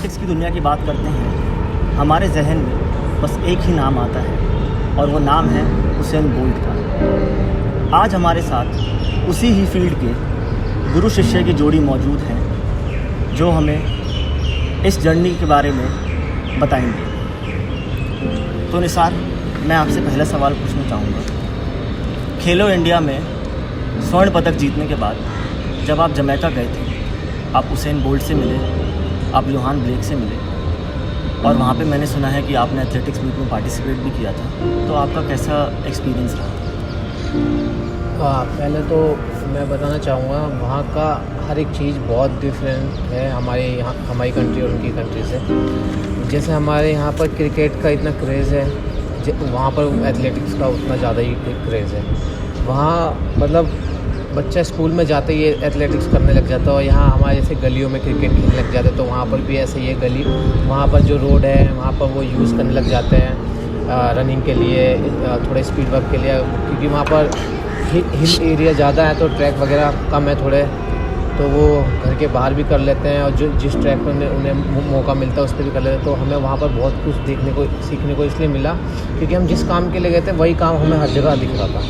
Athletics की दुनिया की बात करते हैं, हमारे जहन में बस एक ही नाम आता है और वो नाम है उसेन बोल्ट का। आज हमारे साथ उसी ही फील्ड के गुरु शिष्य की जोड़ी मौजूद है जो हमें इस जर्नी के बारे में बताएंगे। तो निसार, मैं आपसे पहला सवाल पूछना चाहूँगा। खेलो इंडिया में स्वर्ण पदक जीतने के बाद जब आप जमैका गए थे, आप उसेन बोल्ट से मिले, आप योहान ब्लेक से मिले और वहाँ पे मैंने सुना है कि आपने एथलेटिक्स मीट में पार्टिसिपेट भी किया था। तो आपका कैसा एक्सपीरियंस रहा? पहले तो मैं बताना चाहूँगा वहाँ का हर एक चीज़ बहुत डिफरेंट है हमारी कंट्री और उनकी कंट्री से। जैसे हमारे यहाँ पर क्रिकेट का इतना क्रेज़ है, वहाँ पर एथलेटिक्स का उतना ज़्यादा ही क्रेज़ है। वहाँ मतलब बच्चा स्कूल में जाते ही एथलेटिक्स करने लग जाता है और यहाँ हमारे जैसे गलियों में क्रिकेट खेलने लग जाते हैं, तो वहाँ पर भी ऐसे ही गली, वहाँ पर जो रोड है वहाँ पर वो यूज़ करने लग जाते हैं रनिंग के लिए, थोड़े स्पीड वर्क के लिए, क्योंकि वहाँ पर हिल एरिया ज़्यादा है तो ट्रैक वगैरह कम है थोड़े, तो वो घर के बाहर भी कर लेते हैं और जो जिस ट्रैक पर उन्हें मौका मिलता है उस पर भी कर लेते हैं। तो हमें वहाँ पर बहुत कुछ देखने को सीखने को इसलिए मिला क्योंकि हम जिस काम के लिए गए थे वही काम हमें हर जगह दिख रहा था।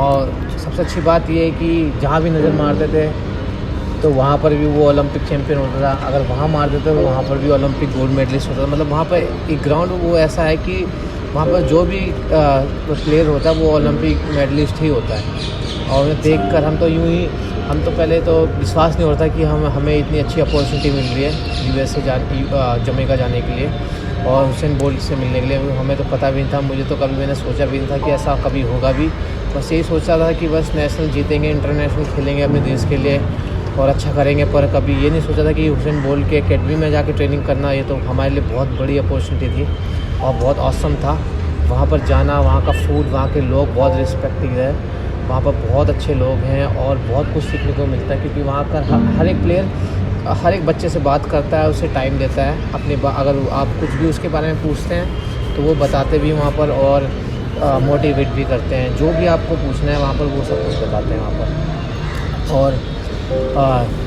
और सबसे अच्छी बात ये है कि जहाँ भी नज़र मारते थे तो वहाँ पर भी वो ओलंपिक चैम्पियन होता था, अगर वहाँ मार देते तो वहाँ पर भी ओलंपिक गोल्ड मेडलिस्ट होता था। मतलब वहाँ पर एक ग्राउंड वो ऐसा है कि वहाँ पर जो भी प्लेयर होता है वो ओलंपिक मेडलिस्ट ही होता है। और उन्हें देखकर हम तो पहले तो विश्वास नहीं होता कि हमें इतनी अच्छी अपॉर्चुनिटी मिल रही है यूएसए जमैका जाने के लिए और उसेन बोल्ट से मिलने के लिए। हमें तो पता भी नहीं था, मुझे तो कभी मैंने सोचा भी नहीं था कि ऐसा कभी होगा भी। बस यही सोचा था कि बस नेशनल जीतेंगे, इंटरनेशनल खेलेंगे अपने देश के लिए और अच्छा करेंगे, पर कभी ये नहीं सोचा था कि उसेन बोल्ट के एकेडमी में जाके ट्रेनिंग करना, ये तो हमारे लिए बहुत बड़ी अपॉर्चुनिटी थी और बहुत ऑसम था। वहाँ पर जाना, वहाँ का फूड, वहाँ के लोग बहुत रिस्पेक्टिव है, वहाँ पर बहुत अच्छे लोग हैं और बहुत कुछ सीखने को मिलता है क्योंकि वहाँ का हर एक प्लेयर हर एक बच्चे से बात करता है, उसे टाइम देता है अपने अगर आप कुछ भी उसके बारे में पूछते हैं तो वो बताते भी वहाँ पर और मोटिवेट भी करते हैं। जो भी आपको पूछना है वहाँ पर वो सब कुछ बताते हैं वहाँ पर। और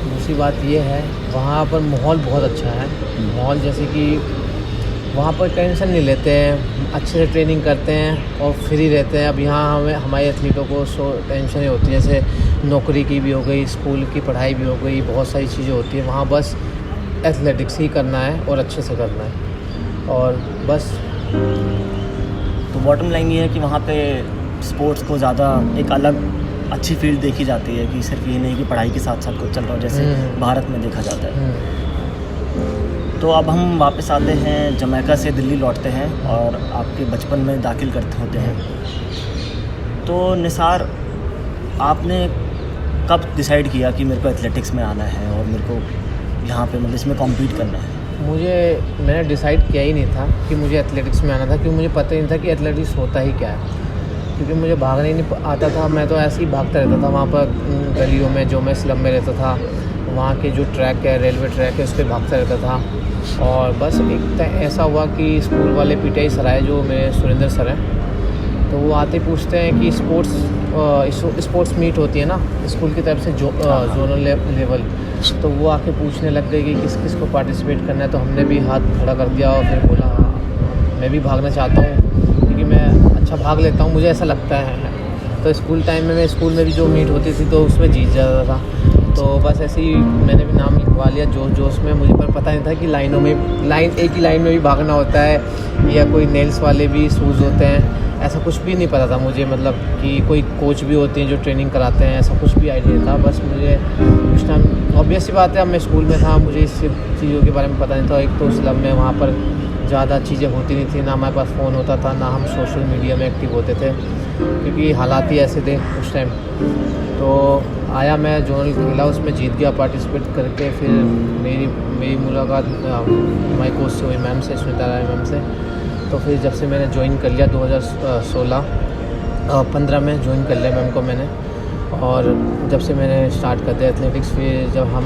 दूसरी बात ये है वहाँ पर माहौल बहुत अच्छा है। माहौल जैसे कि वहाँ पर टेंशन नहीं लेते हैं, अच्छे से ट्रेनिंग करते हैं और फ्री रहते हैं। अब यहाँ हमारे एथलीटों को टेंशन ही होती है, जैसे नौकरी की भी हो गई, स्कूल की पढ़ाई भी हो गई, बहुत सारी चीज़ें होती हैं। वहाँ बस एथलेटिक्स ही करना है और अच्छे से करना है और बस। तो बॉटम लाइन ये है कि वहाँ पे स्पोर्ट्स को ज़्यादा एक अलग अच्छी फील्ड देखी जाती है कि सिर्फ ये नहीं कि पढ़ाई के साथ साथ कुछ चल रहा हो जैसे भारत में देखा जाता है। तो अब हम वापस आते हैं, जमैका से दिल्ली लौटते हैं और आपके बचपन में दाखिल करते होते हैं। तो निसार, आपने कब डिसाइड किया कि मेरे को एथलेटिक्स में आना है और मेरे को यहाँ पे मतलब इसमें कॉम्पीट करना है? मैंने डिसाइड किया ही नहीं था कि मुझे एथलेटिक्स में आना था, क्योंकि मुझे पता ही नहीं था कि एथलेटिक्स होता ही क्या है, क्योंकि मुझे भागना ही नहीं आता था। मैं तो ऐसे ही भागता रहता था वहाँ पर गलियों में, जो मैं स्लम में रहता था वहाँ के जो ट्रैक है, रेलवे ट्रैक है, उस पर भागता रहता था। और बस एक ऐसा हुआ कि स्कूल वाले पीटीआई सर आए, जो मेरे सुरेंद्र सर हैं, तो वो आते पूछते हैं कि स्पोर्ट्स मीट होती है ना स्कूल की तरफ से जोनल लेवल, तो वो आके पूछने लग गए कि किस किस को पार्टिसिपेट करना है। तो हमने भी हाथ खड़ा कर दिया और फिर बोला हाँ मैं भी भागना चाहता हूँ क्योंकि मैं अच्छा भाग लेता हूँ, मुझे ऐसा लगता है। तो स्कूल टाइम में मैं स्कूल में भी जो मीट होती थी तो उसमें जीत जाता था। तो बस ऐसे ही मैंने भी नाम लिखवा लिया जोश में। मुझे पर पता नहीं था कि एक ही लाइन में भी भागना होता है या कोई नेल्स वाले भी शूज़ होते हैं, ऐसा कुछ भी नहीं पता था मुझे। मतलब कि कोई कोच भी होते हैं जो ट्रेनिंग कराते हैं, ऐसा कुछ भी आइडिया था। बस मुझे उस टाइम ऑब्वियस सी बात है, अब मैं स्कूल में था, मुझे इस चीज़ों के बारे में पता नहीं था। एक तो स्लम में वहाँ पर ज़्यादा चीज़ें होती नहीं थी, ना हमारे पास फ़ोन होता था, ना हम सोशल मीडिया में एक्टिव होते थे क्योंकि हालात ही ऐसे थे उस टाइम। तो आया, मैं जोनल खेला, उसमें जीत गया पार्टिसिपेट करके। फिर मेरी मुलाकात हमारे कोच से हुई, मैम से, स्मिता राय मैम से। तो फिर जब से मैंने ज्वाइन कर लिया 2015 में ज्वाइन कर लिया मैम को मैंने, और जब से मैंने स्टार्ट कर दिया एथलेटिक्स। फिर जब हम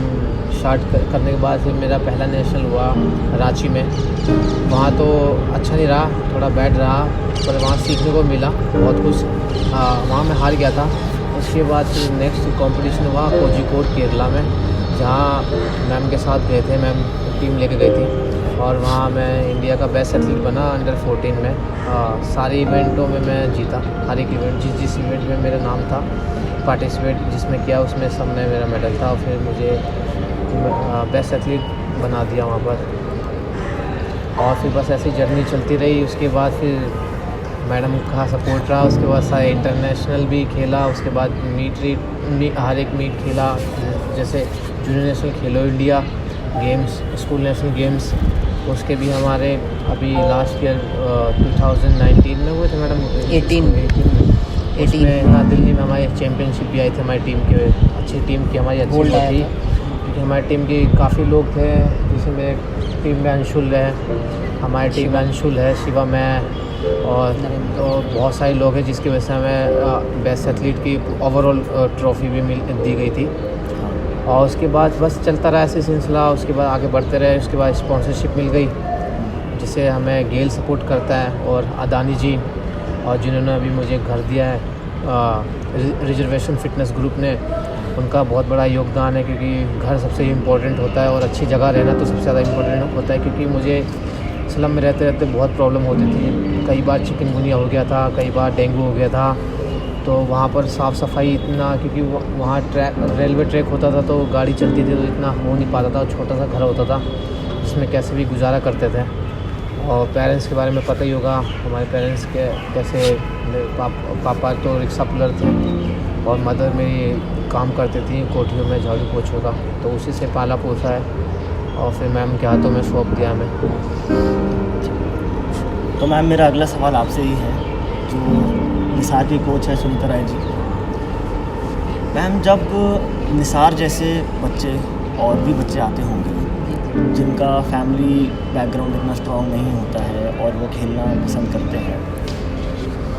स्टार्ट करने के बाद फिर मेरा पहला नेशनल हुआ रांची में। वहाँ तो अच्छा नहीं रहा, थोड़ा बैड रहा, पर वहाँ सीखने को मिला बहुत कुछ। वहाँ मैं हार गया था। उसके बाद फिर नेक्स्ट कंपटीशन हुआ कोझिकोड केरला में, जहाँ मैम के साथ गए थे। मैम टीम लेके गई थी और वहाँ मैं इंडिया का बेस्ट एथलीट बना अंडर 14 में। सारे इवेंटों में मैं जीता, हर एक इवेंट जिस इवेंट में मेरा नाम था पार्टिसिपेट जिसमें किया उसमें सब में मेरा मेडल था और फिर मुझे बेस्ट एथलीट बना दिया वहाँ पर। और फिर बस ऐसी जर्नी चलती रही। उसके बाद फिर मैडम का सपोर्ट रहा, उसके बाद सारे इंटरनेशनल भी खेला, उसके बाद हर एक मीट खेला, जैसे जूनियर नेशनल खेलो India games, school national games, उसके भी हमारे अभी लास्ट ईयर 2019 में हुए थे मैडम, 18 हाँ दिल्ली में हमारी चैम्पियनशिप भी आई थी हमारी टीम के, अच्छी टीम की हमारी अच्छी थी क्योंकि हमारी टीम के काफ़ी लोग थे, जैसे मेरे टीम में अंशुल है, हमारी टीम में अंशुल है, शिवा मैं और तो बहुत सारे लोग हैं जिसकी वजह से हमें बेस्ट एथलीट की ओवरऑल ट्रॉफ़ी भी दी गई थी। और उसके बाद बस चलता रहा ऐसे सिलसिला, उसके बाद आगे बढ़ते रहे। उसके बाद स्पॉन्सरशिप मिल गई जिससे हमें गेल सपोर्ट करता है और अदानी जी और जिन्होंने अभी मुझे घर दिया है रिजर्वेशन फिटनेस ग्रुप ने, उनका बहुत बड़ा योगदान है क्योंकि घर सबसे इम्पोर्टेंट होता है और अच्छी जगह रहना तो सबसे ज़्यादा इम्पोर्टेंट होता है क्योंकि मुझे स्लम में रहते रहते बहुत प्रॉब्लम होती थी। कई बार चिकनगुनिया हो गया था, कई बार डेंगू हो गया था, तो वहाँ पर साफ़ सफाई इतना, क्योंकि वहाँ रेलवे ट्रैक होता था तो गाड़ी चलती थी तो इतना हो नहीं पाता था, छोटा सा घर होता था जिसमें कैसे भी गुजारा करते थे। और पेरेंट्स के बारे में पता ही होगा, हमारे पेरेंट्स के कैसे, पापा तो रिक्शा पुलर थे और मदर मेरी काम करती थी कोठियों में झाड़ू पोछों का, तो उसी से पाला पोसा है और फिर मैम के हाथों में सौंप दिया हमें। तो मैम मेरा अगला सवाल आपसे ही है, जो निसार की कोच है सुनीता राय जी। मैम जब निसार जैसे बच्चे और भी बच्चे आते होंगे जिनका फैमिली बैकग्राउंड इतना स्ट्रॉन्ग नहीं होता है और वो खेलना पसंद करते हैं,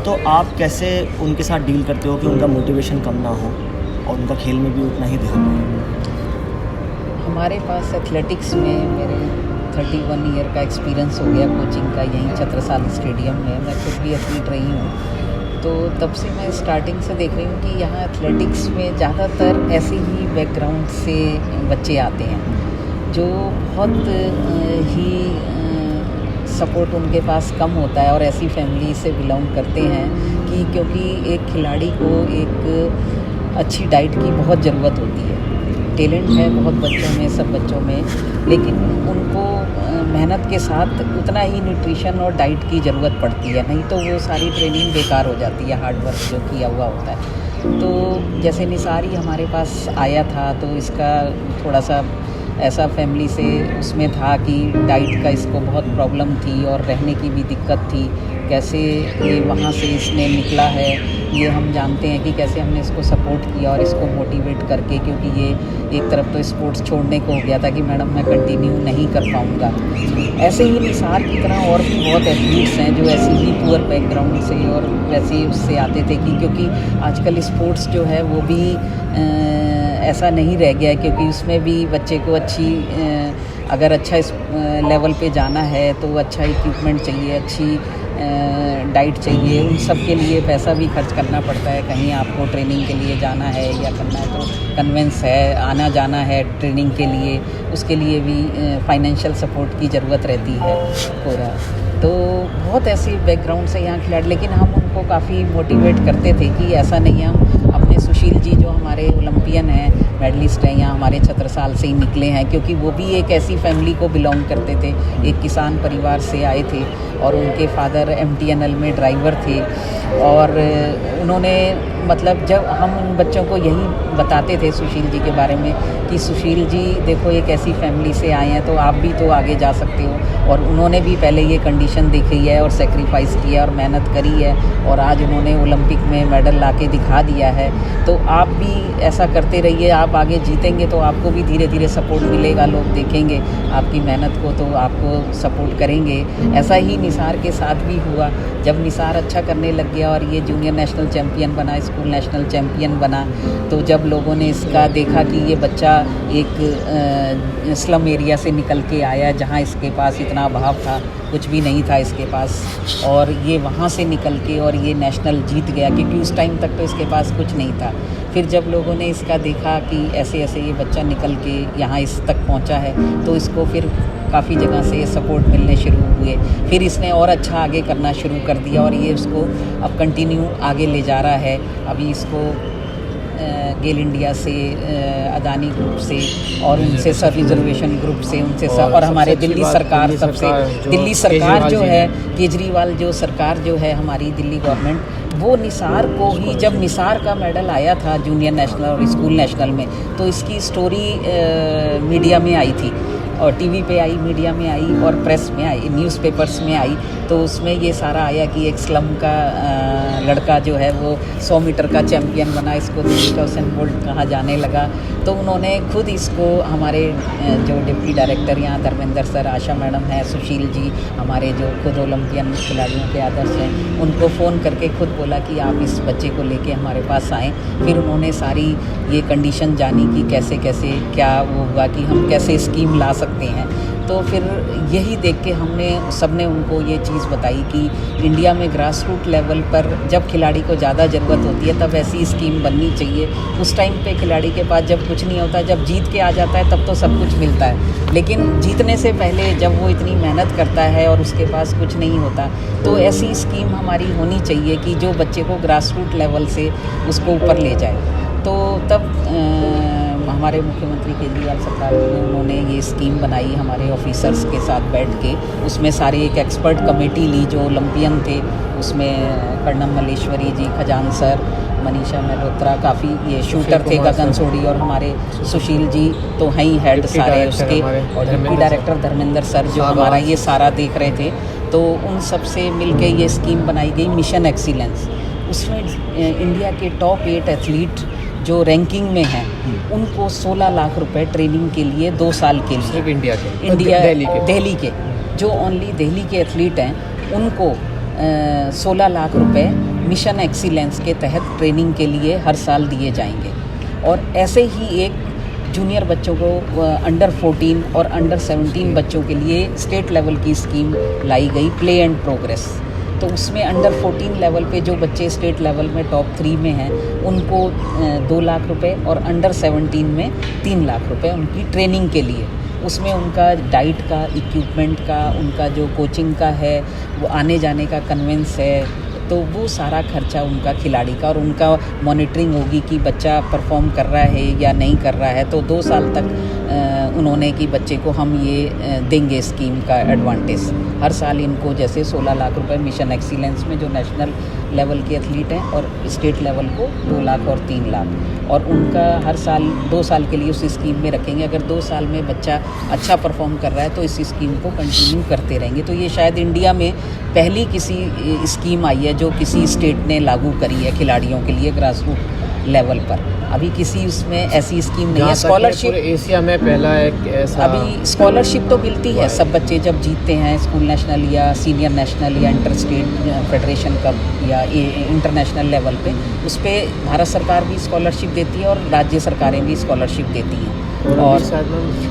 तो आप कैसे उनके साथ डील करते हो कि उनका मोटिवेशन कम ना हो और उनका खेल में भी उतना ही ध्यान हो? हमारे पास एथलेटिक्स में मेरे 31 ईयर का एक्सपीरियंस हो गया कोचिंग का, यहीं छत्रसाल स्टेडियम में। मैं खुद भी एथलीट रही हूँ, तो तब से मैं स्टार्टिंग से देख रही हूँ कि यहाँ एथलेटिक्स में ज़्यादातर ऐसे ही बैकग्राउंड से बच्चे आते हैं जो बहुत ही सपोर्ट उनके पास कम होता है और ऐसी फैमिली से बिलोंग करते हैं कि क्योंकि एक खिलाड़ी को एक अच्छी डाइट की बहुत ज़रूरत होती है। टैलेंट है बहुत बच्चों में, सब बच्चों में, लेकिन उनको मेहनत के साथ उतना ही न्यूट्रिशन और डाइट की ज़रूरत पड़ती है, नहीं तो वो सारी ट्रेनिंग बेकार हो जाती है, हार्ड वर्क जो किया हुआ होता है। तो जैसे निसारी हमारे पास आया था तो इसका थोड़ा सा ऐसा फैमिली से उसमें था कि डाइट का इसको बहुत प्रॉब्लम थी और रहने की भी दिक्कत थी। कैसे ये वहाँ से इसने निकला है ये हम जानते हैं कि कैसे हमने इसको सपोर्ट किया और इसको मोटिवेट करके, क्योंकि ये एक तरफ तो स्पोर्ट्स छोड़ने को हो गया था कि मैडम मैं कंटिन्यू नहीं कर पाऊँगा। ऐसे ही निसार की तरह और भी बहुत एथलीट्स हैं जो ऐसे ही पुअर बैकग्राउंड से और वैसे ही उससे आते थे कि क्योंकि आजकल स्पोर्ट्स जो है वो भी ऐसा नहीं रह गया है, क्योंकि उसमें भी बच्चे को अच्छी अगर अच्छा इस लेवल पे जाना है तो अच्छा इक्विपमेंट चाहिए, अच्छी डाइट चाहिए, उन सब के लिए पैसा भी खर्च करना पड़ता है। कहीं आपको ट्रेनिंग के लिए जाना है या करना है तो कन्वेंस है, आना जाना है ट्रेनिंग के लिए, उसके लिए भी फाइनेंशियल सपोर्ट की ज़रूरत रहती है पूरा। तो बहुत ऐसे बैकग्राउंड से यहाँ खिलाड़ी, लेकिन हम उनको काफ़ी मोटिवेट करते थे कि ऐसा नहीं है। हम अपने सुशील जी जो हमारे ओलंपियन हैं, मेडलिस्ट हैं, यहाँ हमारे छत्रसाल से ही निकले हैं, क्योंकि वो भी एक ऐसी फैमिली को बिलोंग करते थे, एक किसान परिवार से आए थे और उनके फादर MTNL में ड्राइवर थे। और उन्होंने मतलब जब हम उन बच्चों को यही बताते थे सुशील जी के बारे में कि सुशील जी देखो एक ऐसी फैमिली से आए हैं तो आप भी तो आगे जा सकते हो, और उन्होंने भी पहले ये कंडीशन देखी है और सेक्रीफाइस किया और मेहनत करी है और आज उन्होंने ओलंपिक में मेडल लाके दिखा दिया है। तो आप भी ऐसा करते रहिए, आप आगे जीतेंगे तो आपको भी धीरे धीरे सपोर्ट मिलेगा, लोग देखेंगे आपकी मेहनत को तो आपको सपोर्ट करेंगे। ऐसा ही निसार के साथ भी हुआ। जब निसार अच्छा करने लग गया और ये जूनियर नेशनल चैम्पियन बना, स्कूल नेशनल चैम्पियन बना, तो जब लोगों ने इसका देखा कि ये बच्चा एक स्लम एरिया से निकल के आया जहाँ इसके पास इतना अभाव था, कुछ भी नहीं था इसके पास, और ये वहाँ से निकल के और ये नेशनल जीत गया, क्योंकि उस टाइम तक तो इसके पास कुछ नहीं था। फिर जब लोगों ने इसका देखा कि ऐसे ऐसे ये बच्चा निकल के यहाँ इस तक पहुँचा है, तो इसको फिर काफ़ी जगह से सपोर्ट मिलने शुरू हुए। फिर इसने और अच्छा आगे करना शुरू कर दिया और ये उसको अब कंटिन्यू आगे ले जा रहा है। अभी इसको गेल इंडिया से, अदानी ग्रुप से और उनसे सब रिजर्वेशन ग्रुप से, उनसे सब, और हमारे दिल्ली सरकार, सबसे दिल्ली सरकार जो है, केजरीवाल जो सरकार जो है हमारी दिल्ली गवर्नमेंट, वो निसार को ही, जब निसार का मेडल आया था जूनियर नेशनल और स्कूल नेशनल में, तो इसकी स्टोरी मीडिया में आई थी और टीवी पे आई, मीडिया में आई और प्रेस में आई, न्यूज़पेपर्स में आई। तो उसमें ये सारा आया कि एक स्लम का लड़का जो है वो 100 मीटर का चैम्पियन बना, इसको दिल्ली का उसेन बोल्ट कहा जाने लगा। तो उन्होंने खुद इसको, हमारे जो डिप्टी डायरेक्टर यहाँ धर्मेंद्र सर, आशा मैडम हैं, सुशील जी हमारे जो खुद ओलंपियन खिलाड़ियों के आदर्श हैं, उनको फ़ोन करके खुद बोला कि आप इस बच्चे को लेके हमारे पास आएँ। फिर उन्होंने सारी ये कंडीशन जानी कि कैसे कैसे क्या वो हुआ कि हम कैसे स्कीम ला सकते हैं। तो फिर यही देख के हमने सबने उनको ये चीज़ बताई कि इंडिया में ग्रास रूट लेवल पर जब खिलाड़ी को ज़्यादा ज़रूरत होती है तब ऐसी स्कीम बननी चाहिए। उस टाइम पे खिलाड़ी के पास जब कुछ नहीं होता, जब जीत के आ जाता है तब तो सब कुछ मिलता है, लेकिन जीतने से पहले जब वो इतनी मेहनत करता है और उसके पास कुछ नहीं होता, तो ऐसी स्कीम हमारी होनी चाहिए कि जो बच्चे को ग्रास रूट लेवल से उसको ऊपर ले जाए। तो तब हमारे मुख्यमंत्री केजरीवाल सरकार ने उन्होंने ये स्कीम बनाई हमारे ऑफिसर्स के साथ बैठ के। उसमें सारी एक एक्सपर्ट कमेटी ली जो ओलंपियन थे, उसमें कर्णम मल्लेश्वरी जी, खजान सर, मनीषा मल्होत्रा, काफ़ी ये शूटर थे, गगन सोडी, और हमारे सुशील जी तो हैं ही हेड सारे उसके, और डिप्टी डायरेक्टर धर्मेंद्र सर जो हमारा ये सारा देख रहे थे। तो उन सब से मिल के ये स्कीम बनाई गई मिशन एक्सीलेंस। उसमें इंडिया के टॉप 8 एथलीट जो रैंकिंग में हैं उनको 16 लाख रुपए ट्रेनिंग के लिए 2 साल के लिए, सिर्फ दिल्ली के जो ओनली दिल्ली के एथलीट हैं उनको 16 लाख रुपए मिशन एक्सीलेंस के तहत ट्रेनिंग के लिए हर साल दिए जाएंगे। और ऐसे ही एक जूनियर बच्चों को, अंडर 14 और अंडर 17 बच्चों के लिए स्टेट लेवल की स्कीम लाई गई, प्ले एंड प्रोग्रेस। तो उसमें अंडर 14 लेवल पे जो बच्चे स्टेट लेवल में टॉप 3 में हैं उनको 2 लाख रुपए, और अंडर 17 में 3 लाख रुपए उनकी ट्रेनिंग के लिए। उसमें उनका डाइट का, इक्विपमेंट का, उनका जो कोचिंग का है, वो आने जाने का कन्वेंस है, तो वो सारा खर्चा उनका खिलाड़ी का, और उनका मॉनिटरिंग होगी कि बच्चा परफॉर्म कर रहा है या नहीं कर रहा है। तो 2 साल तक उन्होंने कि बच्चे को हम ये देंगे स्कीम का एडवांटेज। हर साल इनको जैसे 16 लाख रुपए मिशन एक्सीलेंस में जो नेशनल लेवल के एथलीट हैं, और स्टेट लेवल को 2 लाख और 3 लाख, और उनका हर साल 2 साल के लिए उस स्कीम में रखेंगे। अगर 2 साल में बच्चा अच्छा परफॉर्म कर रहा है तो इस स्कीम को कंटिन्यू करते रहेंगे। तो ये शायद इंडिया में पहली किसी स्कीम आई है जो किसी स्टेट ने लागू करी है खिलाड़ियों के लिए ग्रास रूट लेवल पर। अभी किसी उसमें ऐसी स्कीम नहीं है। स्कॉलरशिप एशिया में पहला एक ऐसा, अभी स्कॉलरशिप तो मिलती है, सब बच्चे जब जीतते हैं स्कूल नेशनल या सीनियर नेशनल या इंटर स्टेट फेडरेशन कप या इंटरनेशनल लेवल पे, उस पर भारत सरकार भी स्कॉलरशिप देती है और राज्य सरकारें भी स्कॉलरशिप देती हैं। और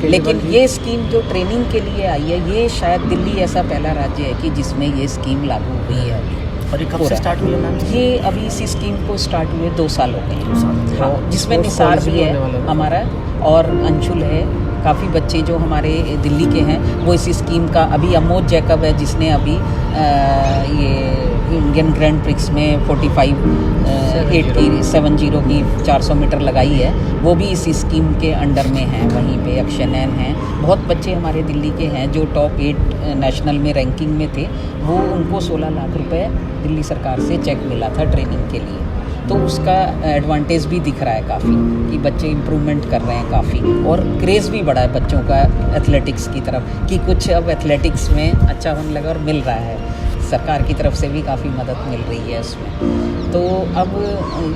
लेकिन ये स्कीम जो ट्रेनिंग के लिए आई है, ये शायद दिल्ली ऐसा पहला राज्य है कि जिसमें ये स्कीम लागू हुई है। और ये कब से स्टार्ट हुई है मैम? ये अभी इसी स्कीम को स्टार्ट हुए 2 साल हो गए। हाँ, जिसमें निसार भी है हमारा और अंशुल है। काफ़ी बच्चे जो हमारे दिल्ली के हैं वो इस स्कीम का, अभी अमोद जैकब है जिसने अभी ये इंडियन ग्रैंड प्रिक्स में 70 की 400 मीटर लगाई है, वो भी इस स्कीम के अंडर में हैं। वहीं पे अक्षय नैन हैं, बहुत बच्चे हमारे दिल्ली के हैं जो टॉप 8 नेशनल में रैंकिंग में थे, वो उनको 16 लाख रुपए दिल्ली सरकार से चेक मिला था ट्रेनिंग के लिए। तो उसका एडवांटेज भी दिख रहा है काफ़ी कि बच्चे इम्प्रूवमेंट कर रहे हैं काफ़ी, और क्रेज़ भी बढ़ा है बच्चों का एथलेटिक्स की तरफ कि कुछ अब एथलेटिक्स में अच्छा होने लगा और मिल रहा है। सरकार की तरफ से भी काफ़ी मदद मिल रही है उसमें। तो अब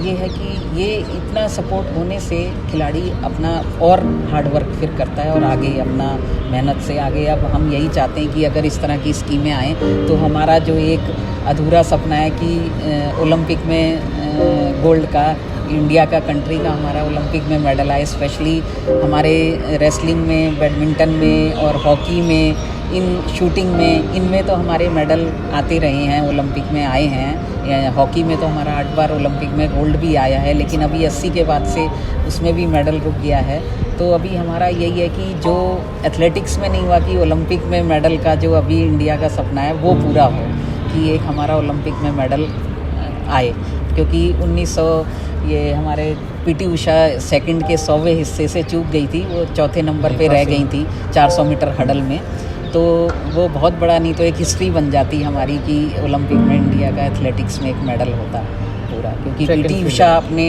ये है कि ये इतना सपोर्ट होने से खिलाड़ी अपना और हार्ड वर्क फिर करता है और आगे अपना मेहनत से आगे। अब हम यही चाहते हैं कि अगर इस तरह की स्कीमें आएँ तो हमारा जो एक अधूरा सपना है कि ओलंपिक में गोल्ड का, इंडिया का, कंट्री का हमारा ओलंपिक में मेडल आए, स्पेशली हमारे रेसलिंग में, बैडमिंटन में और हॉकी में, इन शूटिंग में, इनमें तो हमारे मेडल आते रहे हैं, ओलंपिक में आए हैं। हॉकी में तो हमारा 8 बार ओलंपिक में गोल्ड भी आया है, लेकिन अभी 80 के बाद से उसमें भी मेडल रुक गया है। तो अभी हमारा यही है कि जो एथलेटिक्स में नहीं हुआ कि ओलंपिक में मेडल का जो अभी इंडिया का सपना है वो पूरा हो, कि एक हमारा ओलंपिक में मेडल आए। क्योंकि 1900 ये हमारे पीटी उषा सेकंड के 100वें हिस्से से चूक गई थी, वो चौथे नंबर पे रह गई थी 400 मीटर हडल में। तो वो बहुत बड़ा, नहीं तो एक हिस्ट्री बन जाती हमारी कि ओलंपिक में इंडिया का एथलेटिक्स में एक मेडल होता पूरा। क्योंकि पीटी उषा अपने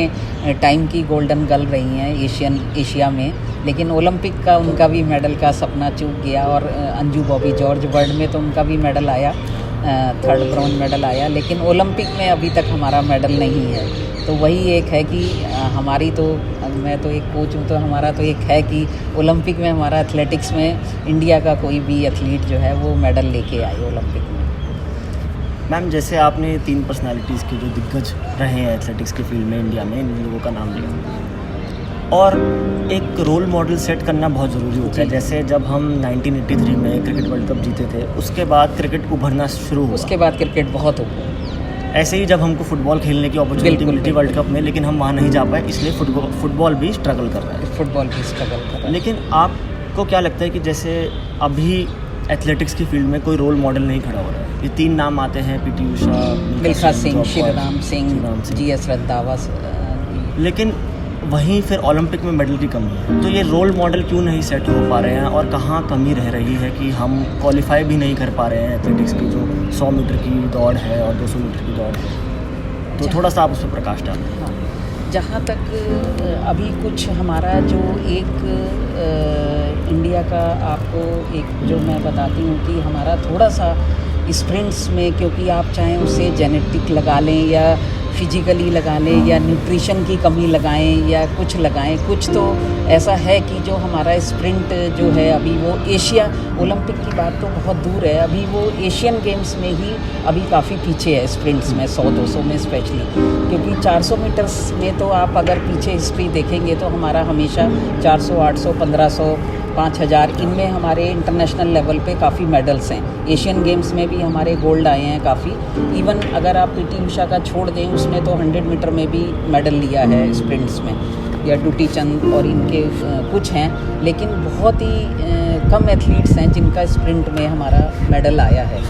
टाइम की गोल्डन गर्ल रही हैं एशिया में, लेकिन ओलंपिक का उनका भी मेडल का सपना चूक गया। और अंजू बॉबी जॉर्ज वर्ल्ड में तो उनका भी मेडल आया, 3rd ब्रॉन्ज मेडल आया, लेकिन ओलंपिक में अभी तक हमारा मेडल नहीं है। तो वही एक है कि हमारी तो, मैं तो एक कोच हूँ, तो हमारा तो एक है कि ओलंपिक में हमारा एथलेटिक्स में इंडिया का कोई भी एथलीट जो है वो मेडल लेके आए ओलंपिक में। मैम, जैसे आपने 3 पर्सनालिटीज़ के जो दिग्गज रहे हैं एथलेटिक्स के फील्ड में इंडिया में, इन लोगों का नाम लिया, और एक रोल मॉडल सेट करना बहुत ज़रूरी होता है। जैसे जब हम 1983 में क्रिकेट वर्ल्ड कप जीते थे, उसके बाद क्रिकेट उभरना शुरू हुआ। उसके बाद क्रिकेट बहुत हो। ऐसे ही जब हमको फुटबॉल खेलने की अपॉर्चुनिटी मिली थी वर्ल्ड कप में, लेकिन हम वहाँ नहीं जा पाए, इसलिए फुटबॉल भी स्ट्रगल कर रहा है। फुटबॉल भी स्ट्रगल कर रहा है। लेकिन आपको क्या लगता है कि जैसे अभी एथलेटिक्स की फील्ड में कोई रोल मॉडल नहीं खड़ा हो रहा है? ये 3 नाम आते हैं, पीटी उषा, मिल्खा सिंह, श्रीराम सिंह, GS रंधावा, लेकिन वहीं फिर ओलंपिक में मेडल की कमी है। तो ये रोल मॉडल क्यों नहीं सेट हो पा रहे हैं, और कहाँ कमी रह रही है कि हम क्वालिफाई भी नहीं कर पा रहे हैं एथलेटिक्स की जो 100 मीटर की दौड़ है और 200 मीटर की दौड़ है? तो थोड़ा सा आप उस पर प्रकाश डालें। हाँ, जहाँ तक अभी कुछ हमारा जो एक इंडिया का, आपको एक जो मैं बताती हूँ कि हमारा थोड़ा सा स्प्रिंट्स में, क्योंकि आप चाहें उसे जेनेटिक लगा लें या फिजिकली लगा लें या न्यूट्रिशन की कमी लगाएं या कुछ लगाएं, कुछ तो ऐसा है कि जो हमारा स्प्रिंट जो है अभी वो एशिया, ओलंपिक की बात तो बहुत दूर है, अभी वो एशियन गेम्स में ही अभी काफ़ी पीछे है स्प्रिंट्स में, 100-200 में स्पेशली। क्योंकि 400 मीटर्स में तो आप अगर पीछे हिस्ट्री देखेंगे तो हमारा हमेशा 400, 800, 1500, 5000 इनमें हमारे इंटरनेशनल लेवल पे काफ़ी मेडल्स हैं। एशियन गेम्स में भी हमारे गोल्ड आए हैं काफ़ी। इवन अगर आप पीटी उषा का छोड़ दें, उसने तो 100 मीटर में भी मेडल लिया है स्प्रिंट्स में, या डूटी चंद और इनके कुछ हैं, लेकिन बहुत ही कम एथलीट्स हैं जिनका स्प्रिंट में हमारा मेडल आया है।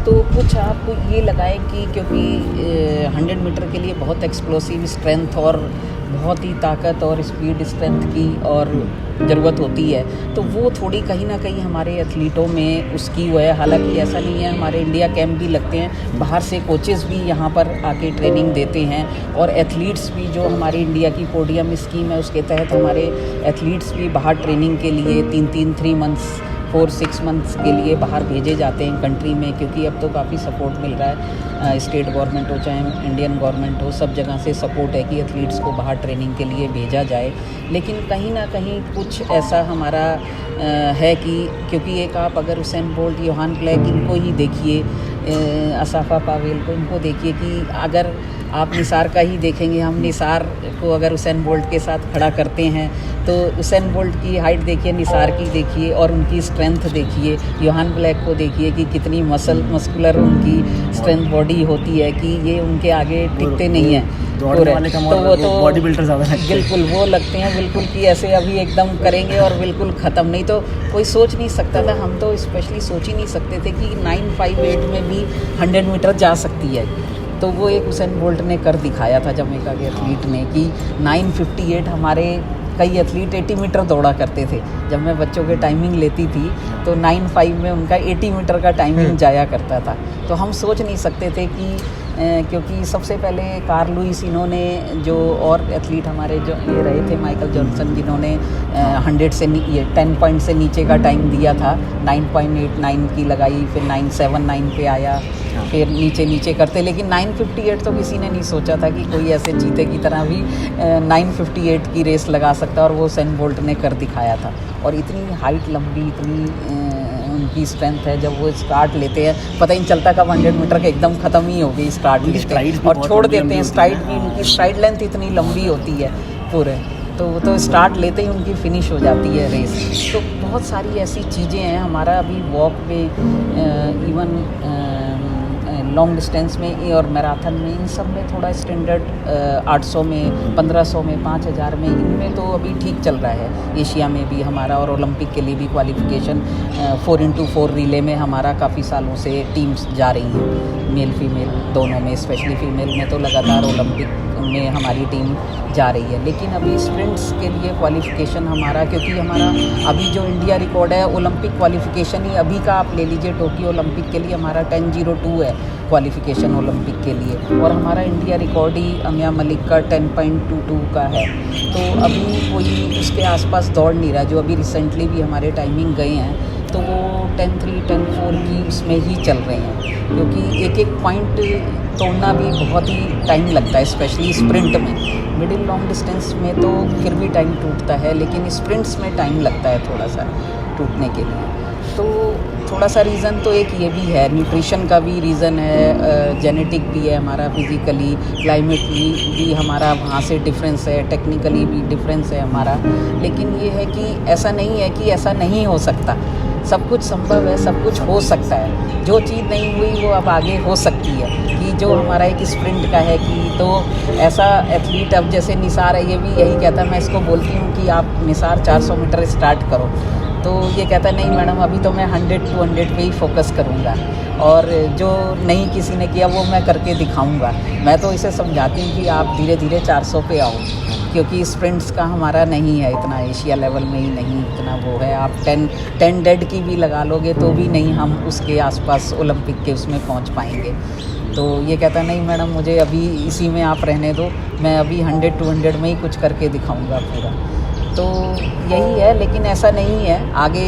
तो कुछ आप ये लगाएं कि क्योंकि 100 मीटर के लिए बहुत एक्सप्लोसिव स्ट्रेंथ और बहुत ही ताकत और स्पीड स्ट्रेंथ की और ज़रूरत होती है, तो वो थोड़ी कहीं ना कहीं हमारे एथलीटों में उसकी वो है। हालांकि ऐसा नहीं है, हमारे इंडिया कैंप भी लगते हैं, बाहर से कोचेस भी यहाँ पर आके ट्रेनिंग देते हैं, और एथलीट्स भी जो हमारी इंडिया की पोडियम स्कीम है उसके तहत हमारे एथलीट्स भी बाहर ट्रेनिंग के लिए 3 मंथ्स 4-6 मंथ्स के लिए बाहर भेजे जाते हैं कंट्री में, क्योंकि अब तो काफ़ी सपोर्ट मिल रहा है, स्टेट गवर्नमेंट हो चाहे इंडियन गवर्नमेंट हो, सब जगह से सपोर्ट है कि एथलीट्स को बाहर ट्रेनिंग के लिए भेजा जाए। लेकिन कहीं ना कहीं कुछ ऐसा हमारा है कि, क्योंकि एक आप अगर उसेन बोल्ट, योहान ब्लैक, इनको ही देखिए, असाफा पावेल को, इनको देखिए कि अगर आप निसार का ही देखेंगे, हम निसार को अगर उसेन बोल्ट के साथ खड़ा करते हैं तो उसेन बोल्ट की हाइट देखिए, निसार की देखिए, और उनकी स्ट्रेंथ देखिए, योहान ब्लैक को देखिए कि कितनी मस्कुलर उनकी स्ट्रेंथ बॉडी होती है कि ये उनके आगे टिकते नहीं हैं। तो वो तो बॉडी बिल्डर ज़्यादा लगते हैं, बिल्कुल वो लगते हैं बिल्कुल कि ऐसे अभी एकदम करेंगे और बिल्कुल ख़त्म। नहीं तो कोई सोच नहीं सकता था, हम तो स्पेशली सोच ही नहीं सकते थे कि 958 में भी 100 मीटर जा सकती है। तो वो एक उसेन बोल्ट ने कर दिखाया था जमैका के एथलीट ने कि 958, हमारे कई एथलीट 80 मीटर दौड़ा करते थे। जब मैं बच्चों के टाइमिंग लेती थी तो 9.5 में उनका 80 मीटर का टाइमिंग जाया करता था। तो हम सोच नहीं सकते थे कि क्योंकि सबसे पहले कार्ल लुइस, इन्होंने जो और एथलीट हमारे जो ये रहे थे, माइकल जॉनसन, जिन्होंने 100 से 10 पॉइंट से नीचे का टाइम दिया था, 9.89 की लगाई, फिर 979 पे आया, फिर नीचे करते। लेकिन 958 तो किसी ने नहीं सोचा था कि कोई ऐसे चीते की तरह भी 958 की रेस लगा सकता, और वो उसेन बोल्ट ने कर दिखाया था। और इतनी हाइट लंबी, इतनी उनकी स्ट्रेंथ है, जब वो स्टार्ट लेते हैं पता ही नहीं चलता कब 100 मीटर के एकदम ख़त्म ही हो गई, स्टार्ट लेते हैं और छोड़ देते हैं। स्ट्राइड भी, उनकी स्ट्राइड लेंथ इतनी लंबी होती है पूरे, तो स्टार्ट लेते ही उनकी फिनिश हो जाती है रेस। तो बहुत सारी ऐसी चीज़ें हैं। हमारा अभी वॉक पे इवन लॉन्ग डिस्टेंस में और मैराथन में, इन सब में थोड़ा स्टैंडर्ड 800 में, 1500 में, 5000 में, इनमें तो अभी ठीक चल रहा है। एशिया में भी हमारा और ओलंपिक के लिए भी क्वालिफिकेशन 4x4 रिले में हमारा काफ़ी सालों से टीम्स जा रही हैं, मेल फीमेल दोनों में, स्पेशली फीमेल में तो लगातार ओलंपिक में हमारी टीम जा रही है। लेकिन अभी स्प्रिंट्स के लिए क्वालिफिकेशन हमारा, क्योंकि हमारा अभी जो इंडिया रिकॉर्ड है ओलंपिक क्वालिफिकेशन ही अभी का आप ले लीजिए, टोक्यो ओलंपिक के लिए हमारा 10:02 है क्वालिफिकेशन ओलंपिक के लिए, और हमारा इंडिया रिकॉर्ड ही अमिया मलिक का 10.22 का है। तो अभी कोई उसके आसपास दौड़ नहीं रहा। जो अभी रिसेंटली भी हमारे टाइमिंग गए हैं तो वो 10:03, 10:04 की उसमें ही चल रहे हैं, क्योंकि एक एक पॉइंट तोड़ना भी बहुत ही टाइम लगता है, स्पेशली स्प्रिंट में। मिडिल लॉन्ग डिस्टेंस में तो फिर भी टाइम टूटता है, लेकिन स्प्रिंट्स में टाइम लगता है थोड़ा सा टूटने के लिए। तो थोड़ा सा रीज़न तो एक ये भी है, न्यूट्रिशन का भी रीज़न है, जेनेटिक भी है हमारा, फिज़िकली क्लाइमेट भी हमारा वहाँ से डिफरेंस है, टेक्निकली भी डिफरेंस है हमारा। लेकिन ये है कि ऐसा नहीं है कि ऐसा नहीं हो सकता, सब कुछ संभव है, सब कुछ हो सकता है। जो चीज़ नहीं हुई वो अब आगे हो सकती है, कि जो हमारा एक स्प्रिंट का है कि तो ऐसा एथलीट, अब जैसे निसार है, ये भी यही कहता है, मैं इसको बोलती हूँ कि आप निसार 400 मीटर स्टार्ट करो, तो ये कहता है नहीं मैडम अभी तो मैं 100-200 पे ही फोकस करूँगा, और जो नहीं किसी ने किया वो मैं करके दिखाऊँगा। मैं तो इसे समझाती हूँ कि आप धीरे धीरे 400 पे आओ, क्योंकि स्प्रिंट्स का हमारा नहीं है इतना, एशिया लेवल में ही नहीं इतना वो है। आप 10 डेड की भी लगा लोगे तो भी नहीं हम उसके आसपास ओलंपिक के उसमें पहुंच पाएंगे। तो ये कहता नहीं मैडम मुझे अभी इसी में आप रहने दो, मैं अभी 100-200 में ही कुछ करके दिखाऊंगा पूरा। तो यही है, लेकिन ऐसा नहीं है। आगे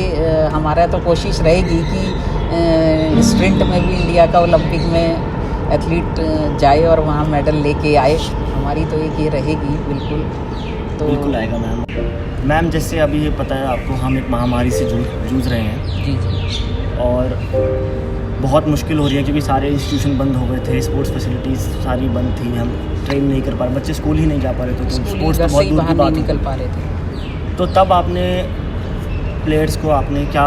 हमारा तो कोशिश रहेगी कि स्प्रिंट में भी इंडिया का ओलंपिक में एथलीट जाए और वहाँ मेडल लेके आए, हमारी तो एक ये रहेगी बिल्कुल। तो बिल्कुल आएगा मैम। जैसे अभी ये पता है आपको, हम एक महामारी से जूझ रहे हैं जी जी, और बहुत मुश्किल हो रही है, क्योंकि सारे इंस्टीट्यूशन बंद हो गए थे, स्पोर्ट्स फैसिलिटीज़ सारी बंद थी, हम ट्रेन नहीं कर पा रहे, बच्चे स्कूल ही नहीं जा पा रहे थे, तो स्पोर्ट्स तो बहुत दूर की बात निकल पा रहे थे। तो तब आपने प्लेयर्स को आपने क्या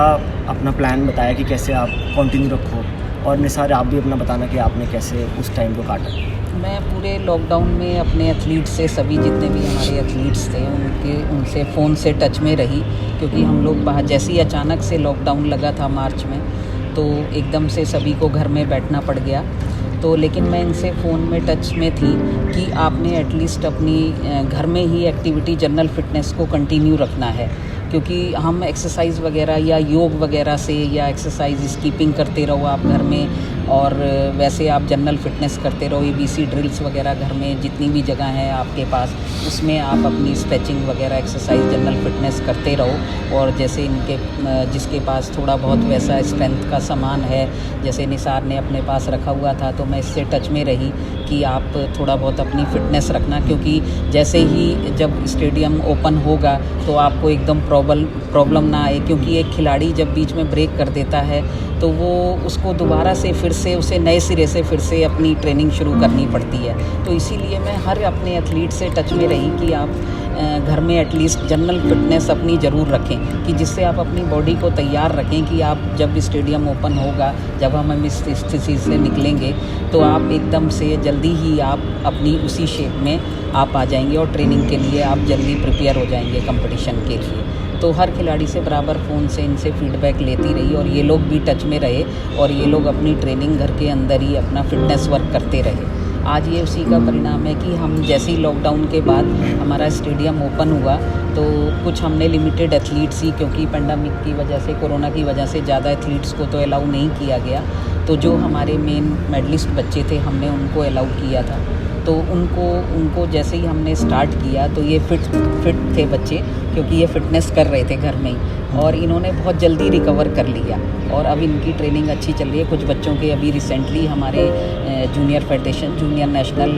अपना प्लान बताया कि कैसे आप कंटिन्यू रखो, और निसार आप भी अपना बताना कि आपने कैसे उस टाइम को काटा। मैं पूरे लॉकडाउन में अपने एथलीट्स से, सभी जितने भी हमारे एथलीट्स थे उनसे फ़ोन से टच में रही, क्योंकि हम लोग बाहर, जैसे ही अचानक से लॉकडाउन लगा था मार्च में, तो एकदम से सभी को घर में बैठना पड़ गया। तो लेकिन मैं इनसे फ़ोन में टच में थी कि आपने एटलीस्ट अपनी घर में ही एक्टिविटी, जनरल फिटनेस को कंटिन्यू रखना है, क्योंकि हम एक्सरसाइज वगैरह या योग वगैरह से या एक्सरसाइज स्कीपिंग करते रहो आप घर में, और वैसे आप जनरल फिटनेस करते रहो, ABC ड्रिल्स वगैरह घर में जितनी भी जगह है आपके पास, उसमें आप अपनी स्ट्रेचिंग वगैरह एक्सरसाइज जनरल फिटनेस करते रहो। और जैसे इनके जिसके पास थोड़ा बहुत वैसा स्ट्रेंथ का सामान है, जैसे निसार ने अपने पास रखा हुआ था, तो मैं इससे टच में रही कि आप थोड़ा बहुत अपनी फ़िटनेस रखना, क्योंकि जैसे ही जब स्टेडियम ओपन होगा तो आपको एकदम प्रॉब्लम ना आए, क्योंकि एक खिलाड़ी जब बीच में ब्रेक कर देता है तो वो उसको दोबारा से फिर से उसे नए सिरे से फिर से अपनी ट्रेनिंग शुरू करनी पड़ती है। तो इसीलिए मैं हर अपने एथलीट से टच में रही कि आप घर में एटलीस्ट जनरल फिटनेस अपनी ज़रूर रखें, कि जिससे आप अपनी बॉडी को तैयार रखें कि आप जब स्टेडियम ओपन होगा, जब हम इस स्थिति से निकलेंगे, तो आप एकदम से जल्दी ही आप अपनी उसी शेप में आप आ जाएंगे और ट्रेनिंग के लिए आप जल्दी प्रिपेयर हो जाएंगे कंपटीशन के लिए। तो हर खिलाड़ी से बराबर फ़ोन से इनसे फीडबैक लेती रही, और ये लोग भी टच में रहे, और ये लोग अपनी ट्रेनिंग घर के अंदर ही अपना फिटनेस वर्क करते रहे। आज ये उसी का परिणाम है कि हम जैसे ही लॉकडाउन के बाद हमारा स्टेडियम ओपन हुआ, तो कुछ हमने लिमिटेड एथलीट्स ही, क्योंकि पेंडेमिक की वजह से, कोरोना की वजह से ज़्यादा एथलीट्स को तो अलाउ नहीं किया गया, तो जो हमारे मेन मेडलिस्ट बच्चे थे हमने उनको अलाउ किया था। तो उनको जैसे ही हमने स्टार्ट किया तो ये फिट थे बच्चे, क्योंकि ये फिटनेस कर रहे थे घर में ही, और इन्होंने बहुत जल्दी रिकवर कर लिया, और अब इनकी ट्रेनिंग अच्छी चल रही है। कुछ बच्चों के अभी रिसेंटली हमारे junior federation, junior national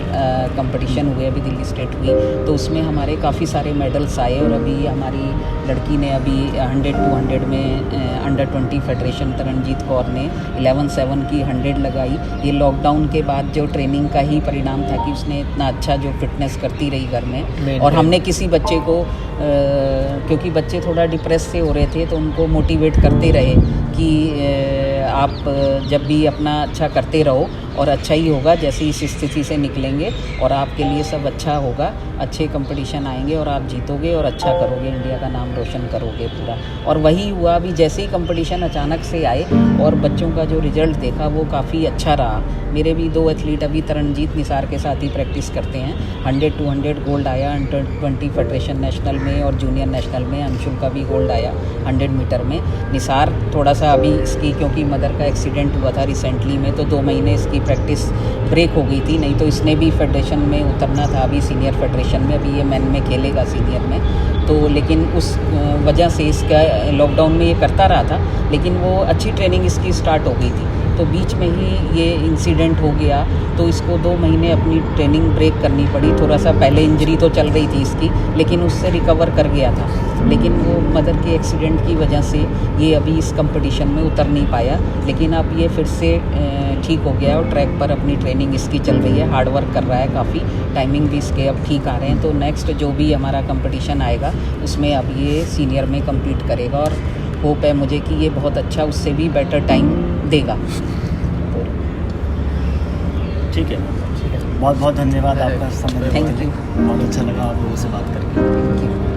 competition हुए, अभी दिल्ली स्टेट हुई, तो उसमें हमारे काफ़ी सारे मेडल्स आए। और अभी हमारी लड़की ने अभी 100-200 में अंडर 20 फेडरेशन तरनजीत कौर ने 11-7 की 100 लगाई। ये लॉकडाउन के बाद जो ट्रेनिंग का ही परिणाम था कि उसने इतना अच्छा जो फिटनेस करती रही घर में। और हमने किसी बच्चे को क्योंकि बच्चे थोड़ा डिप्रेस से हो रहे थे, तो उनको मोटिवेट करते रहे कि आप जब भी अपना अच्छा करते रहो और अच्छा ही होगा। जैसे इस स्थिति से निकलेंगे और आपके लिए सब अच्छा होगा, अच्छे कंपटीशन आएंगे और आप जीतोगे और अच्छा करोगे, इंडिया का नाम रोशन करोगे पूरा। और वही हुआ अभी, जैसे ही कंपटीशन अचानक से आए और बच्चों का जो रिजल्ट देखा वो काफ़ी अच्छा रहा। मेरे भी 2 एथलीट अभी तरणजीत निसार के साथ ही प्रैक्टिस करते हैं, 100 200 गोल्ड आया अंडर 20 फेडरेशन नेशनल में और जूनियर नेशनल में। अंशुल का भी गोल्ड आया 100 मीटर में। निसार थोड़ा सा अभी इसकी, क्योंकि मदर का एक्सीडेंट हुआ था रिसेंटली में, तो 2 महीने इसकी प्रैक्टिस ब्रेक हो गई थी, नहीं तो इसने भी फेडरेशन में उतरना था अभी सीनियर फेडरेशन में। अभी ये मैन में खेलेगा सीनियर में, तो लेकिन उस वजह से इसका लॉकडाउन में ये करता रहा था, लेकिन वो अच्छी ट्रेनिंग इसकी स्टार्ट हो गई थी। तो बीच में ही ये इंसिडेंट हो गया, तो इसको 2 महीने अपनी ट्रेनिंग ब्रेक करनी पड़ी। थोड़ा सा पहले इंजरी तो चल रही थी इसकी, लेकिन उससे रिकवर कर गया था, लेकिन वो मदर के एक्सीडेंट की वजह से ये अभी इस कंपटीशन में उतर नहीं पाया। लेकिन अब ये फिर से ठीक हो गया और ट्रैक पर अपनी ट्रेनिंग इसकी चल रही है, हार्ड वर्क कर रहा है काफ़ी, टाइमिंग भी इसके अब ठीक आ रहे हैं। तो नेक्स्ट जो भी हमारा कंपटीशन आएगा उसमें अब ये सीनियर में कम्पीट करेगा और होप है मुझे कि ये बहुत अच्छा, उससे भी बेटर टाइम देगा। ठीक है, बहुत बहुत धन्यवाद आपका समय देने के थैंक लिए। यू। बहुत अच्छा लगा आप लोगों से बात करके। Thank you.